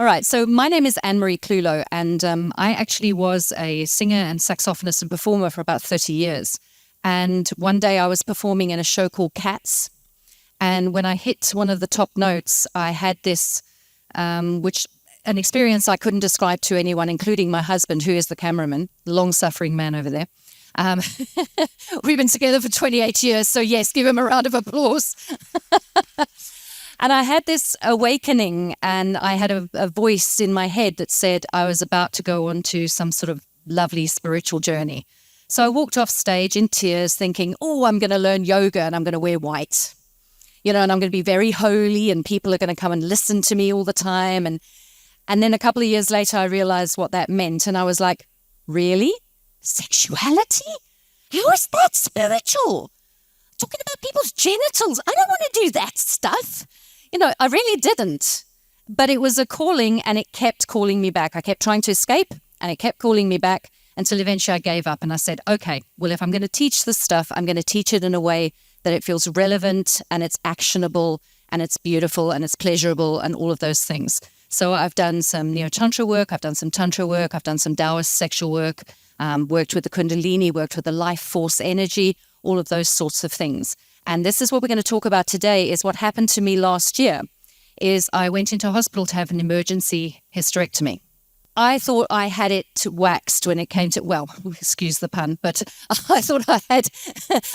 All right. So my name is Anne-Marie Clulow, and I actually was a singer and saxophonist and performer for about 30 years. And one day I was performing in a show called Cats. And when I hit one of the top notes, I had this, an experience I couldn't describe to anyone, including my husband, who is the cameraman, the long-suffering man over there. We've been together for 28 years, so yes, give him a round of applause. And I had this awakening, and I had a voice in my head that said I was about to go on to some sort of lovely spiritual journey. So I walked off stage in tears thinking, I'm going to learn yoga and I'm going to wear white, and I'm going to be very holy and people are going to come and listen to me all the time. And then a couple of years later, I realized what that meant. And I was like, really? Sexuality? How is that spiritual? Talking about people's genitals. I don't want to do that stuff. I really didn't. But it was a calling, and it kept calling me back. I kept trying to escape, and it kept calling me back until eventually I gave up. And I said, okay, well, if I'm going to teach this stuff, I'm going to teach it in a way that it feels relevant and it's actionable and it's beautiful and it's pleasurable and all of those things. So I've done some Neo-Tantra work. I've done some Tantra work. I've done some Taoist sexual work, worked with the Kundalini, worked with the life force energy, all of those sorts of things. And this is what we're going to talk about today, is what happened to me last year, is I went into hospital to have an emergency hysterectomy. I thought I had it waxed when it came to, excuse the pun, but I thought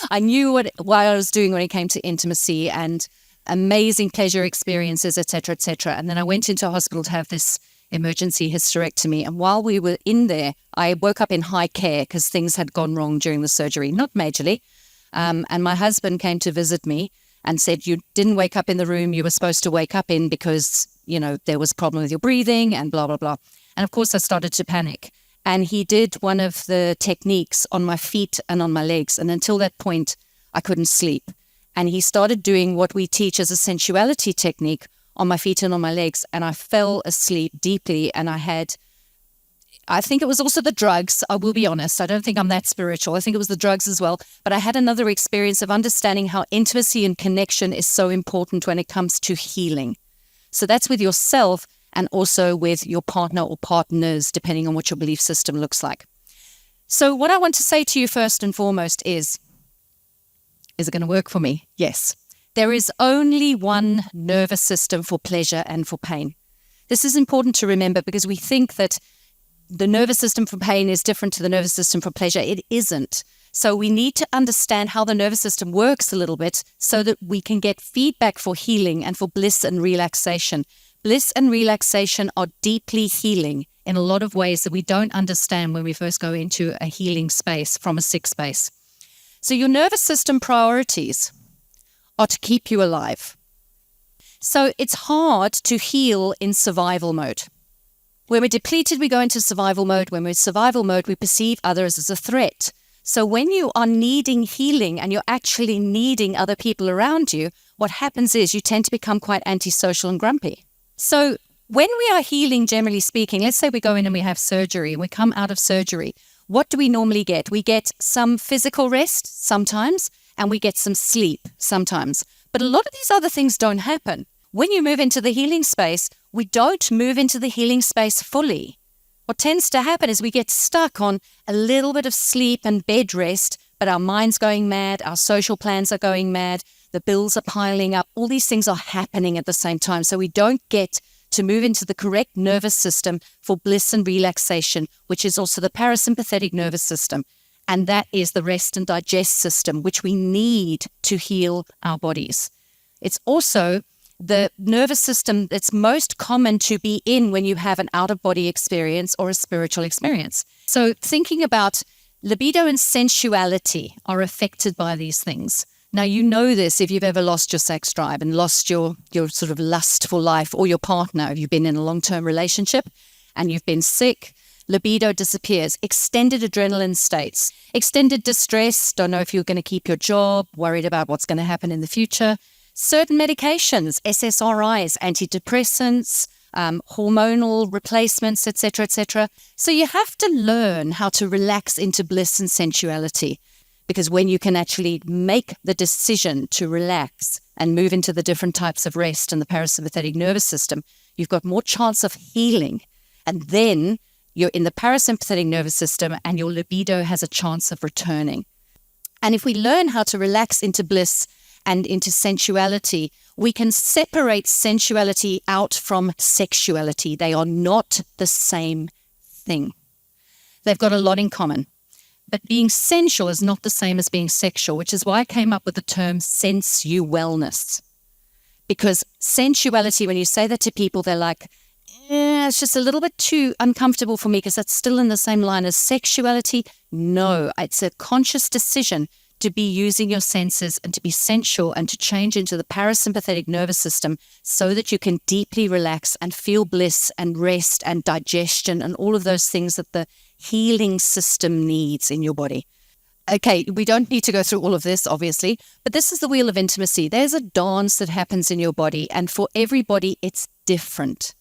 I knew what I was doing when it came to intimacy and amazing pleasure experiences, et cetera, et cetera. And then I went into hospital to have this emergency hysterectomy. And while we were in there, I woke up in high care because things had gone wrong during the surgery, not majorly. And my husband came to visit me and said, you didn't wake up in the room you were supposed to wake up in because, there was a problem with your breathing and blah, blah, blah. And of course, I started to panic. And he did one of the techniques on my feet and on my legs. And until that point, I couldn't sleep. And he started doing what we teach as a sensuality technique on my feet and on my legs. And I fell asleep deeply. And I think it was also the drugs. I will be honest. I don't think I'm that spiritual. I think it was the drugs as well. But I had another experience of understanding how intimacy and connection is so important when it comes to healing. So that's with yourself and also with your partner or partners, depending on what your belief system looks like. So what I want to say to you first and foremost is it going to work for me? Yes. There is only one nervous system for pleasure and for pain. This is important to remember because we think that the nervous system for pain is different to the nervous system for pleasure. It isn't. So we need to understand how the nervous system works a little bit so that we can get feedback for healing and for bliss and relaxation. Bliss and relaxation are deeply healing in a lot of ways that we don't understand when we first go into a healing space from a sick space. So your nervous system priorities are to keep you alive. So it's hard to heal in survival mode. When we're depleted, we go into survival mode. When we're in survival mode, we perceive others as a threat. So when you are needing healing and you're actually needing other people around you, what happens is you tend to become quite antisocial and grumpy. So when we are healing, generally speaking, let's say we go in and we have surgery and we come out of surgery, what do we normally get? We get some physical rest sometimes, and we get some sleep sometimes. But a lot of these other things don't happen. When you move into the healing space, we don't move into the healing space fully. What tends to happen is we get stuck on a little bit of sleep and bed rest, but our mind's going mad, our social plans are going mad, the bills are piling up, all these things are happening at the same time. So we don't get to move into the correct nervous system for bliss and relaxation, which is also the parasympathetic nervous system. And that is the rest and digest system, which we need to heal our bodies. It's also the nervous system that's most common to be in when you have an out-of-body experience or a spiritual experience. So thinking about libido and sensuality are affected by these things. Now, you know this if you've ever lost your sex drive and lost your sort of lust for life, or your partner, if you've been in a long-term relationship and you've been sick, libido disappears. Extended adrenaline states, extended distress, don't know if you're going to keep your job, worried about what's going to happen in the future. Certain medications, SSRIs, antidepressants, hormonal replacements, etc., etc. So you have to learn how to relax into bliss and sensuality. Because when you can actually make the decision to relax and move into the different types of rest in the parasympathetic nervous system, you've got more chance of healing. And then you're in the parasympathetic nervous system and your libido has a chance of returning. And if we learn how to relax into bliss and into sensuality, we can separate sensuality out from sexuality. They are not the same thing. They've got a lot in common. But being sensual is not the same as being sexual, which is why I came up with the term sensualness. Because sensuality, when you say that to people, they're like, it's just a little bit too uncomfortable for me because that's still in the same line as sexuality. No, it's a conscious decision to be using your senses and to be sensual and to change into the parasympathetic nervous system so that you can deeply relax and feel bliss and rest and digestion and all of those things that the healing system needs in your body. Okay, we don't need to go through all of this, obviously, but this is the wheel of intimacy. There's a dance that happens in your body, and for everybody, it's different.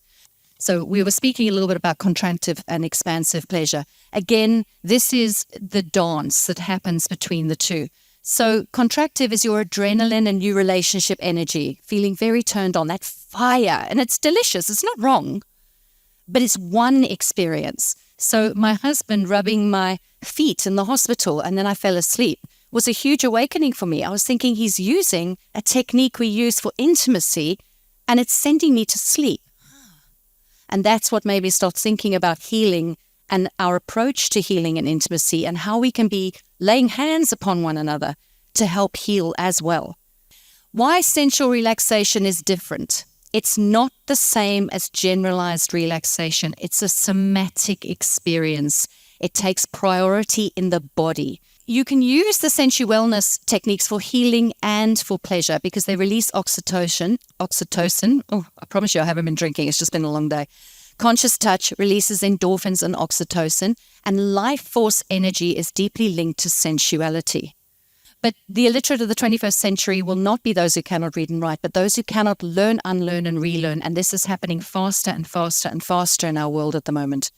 So we were speaking a little bit about contractive and expansive pleasure. Again, this is the dance that happens between the two. So contractive is your adrenaline and new relationship energy, feeling very turned on, that fire. And it's delicious. It's not wrong, but it's one experience. So my husband rubbing my feet in the hospital and then I fell asleep was a huge awakening for me. I was thinking he's using a technique we use for intimacy and it's sending me to sleep. And that's what made me start thinking about healing and our approach to healing and intimacy and how we can be laying hands upon one another to help heal as well. Why sensual relaxation is different. It's not the same as generalized relaxation. It's a somatic experience. It takes priority in the body. You can use the sensualness techniques for healing and for pleasure because they release oxytocin. Oh, I promise you I haven't been drinking. It's just been a long day. Conscious touch releases endorphins and oxytocin, and life force energy is deeply linked to sensuality. But the illiterate of the 21st century will not be those who cannot read and write, but those who cannot learn, unlearn, and relearn. And this is happening faster and faster and faster in our world at the moment.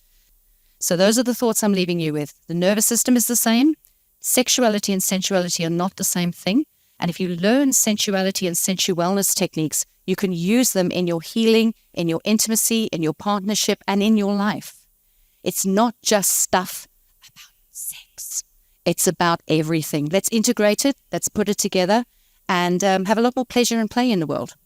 So those are the thoughts I'm leaving you with. The nervous system is the same. Sexuality and sensuality are not the same thing. And if you learn sensuality and sensualness techniques, you can use them in your healing, in your intimacy, in your partnership, and in your life. It's not just stuff about sex. It's about everything. Let's integrate it. Let's put it together and have a lot more pleasure and play in the world.